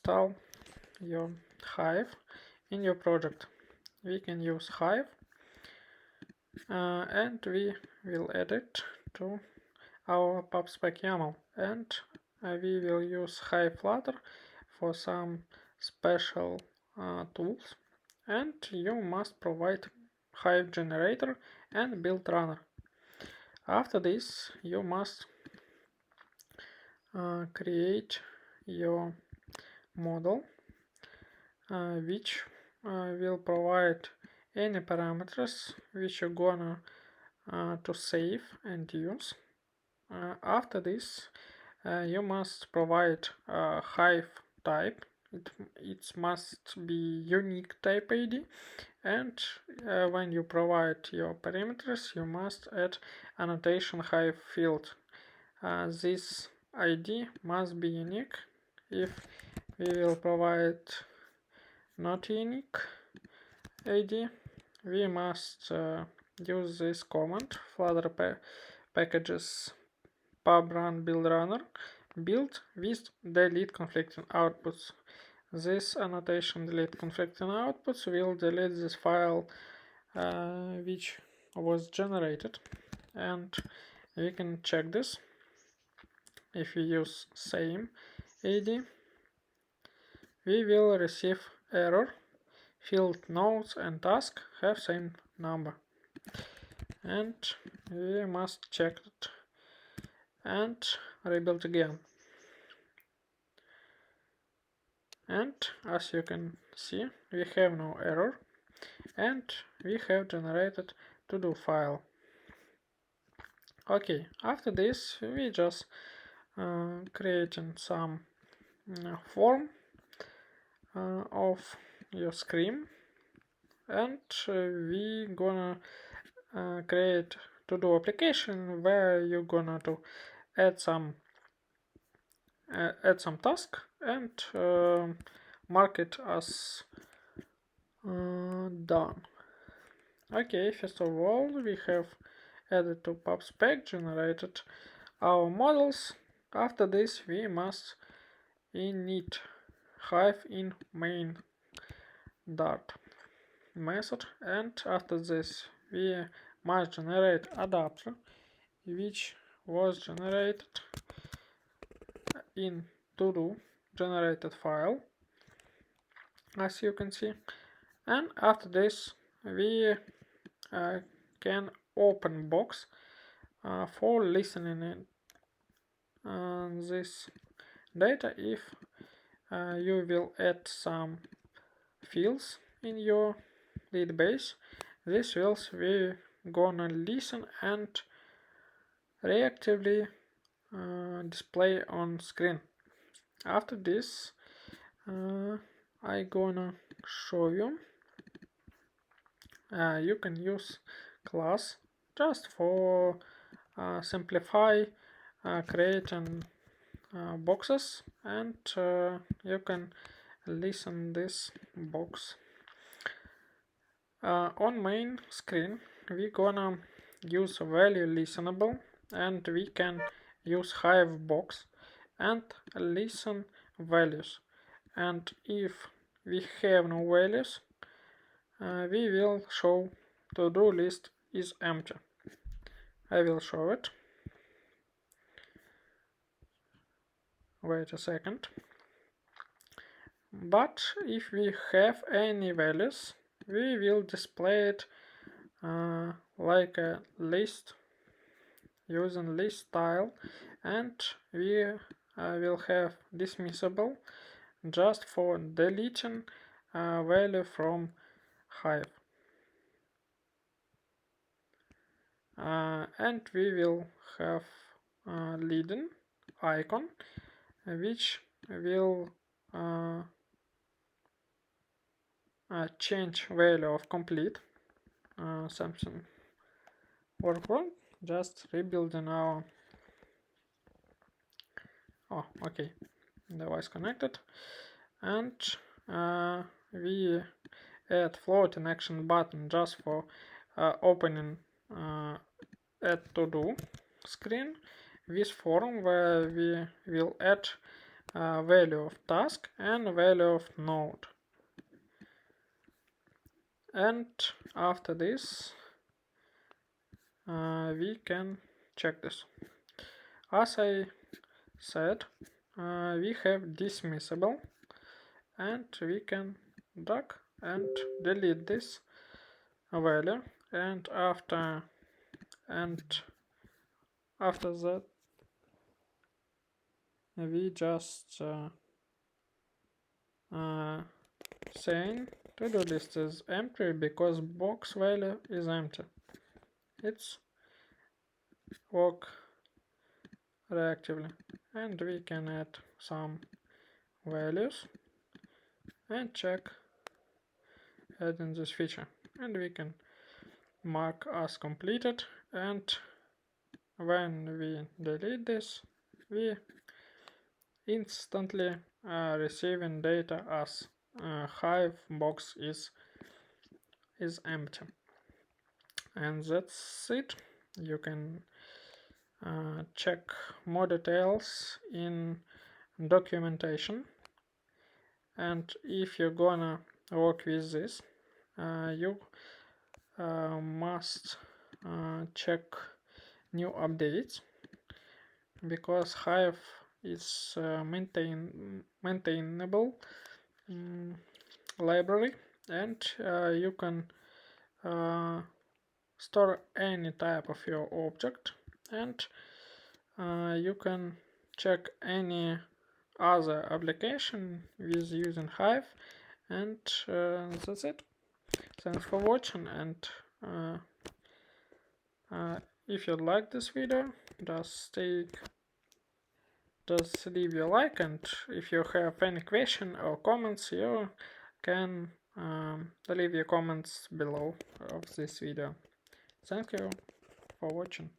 install your Hive in your project. We can use Hive and we will add it to our pubspec YAML, and we will use Hive Flutter for some special tools, and you must provide Hive generator and build runner. After this, you must create your model, which will provide any parameters which you're gonna to save and use. After this, you must provide a Hive type. It must be unique type ID, and when you provide your parameters, you must add annotation Hive field. This ID must be unique. If we will provide not unique ID, we must use this command flutter packages pub run build runner build with delete conflicting outputs. This annotation delete conflicting outputs will delete this file which was generated, and we can check this. If we use same ID, we will receive error. Field nodes and task have same number, and we must check it and rebuild again. And as you can see, we have no error, and we have generated to-do file. Okay, after this we just creating some form of your screen, and we gonna create to-do application where you're gonna to add some task and mark it as done. Okay, first of all, we have added to pubspec, generated our models. After this, we must init Hive in main dart method, and after this we must generate adapter which was generated in to-do generated file, as you can see. And after this we can open box for listening in this data. If you will add some fields in your database, these fields we gonna listen and reactively display on screen. After this I gonna show you. You can use class just for simplify creating boxes, and you can listen this box. On main screen we gonna use value listenable, and we can use Hive box and listen values, and if we have no values we will show to-do list is empty. I will show it. Wait a second. But if we have any values, we will display it like a list using list style, and we will have dismissible just for deleting value from Hive. And we will have leading icon which will change value of complete something work wrong. Just rebuilding our okay, device connected, and we add floating action button just for opening add to do screen with form where we will add value of task and value of node. And after this we can check this. As I said, we have dismissible, and we can drag and delete this value, and after that we just saying to-do list is empty because box value is empty. It's work reactively, and we can add some values and check adding this feature, and we can mark as completed, and when we delete this we instantly receiving data as Hive box is empty. And that's it. You can check more details in documentation, and if you're gonna work with this you must check new updates, because Hive is maintainable library, and you can store any type of your object, and you can check any other application with using Hive, and that's it. Thanks for watching, and if you like this video, just leave your like, and if you have any question or comments, you can leave your comments below of this video. Thank you for watching.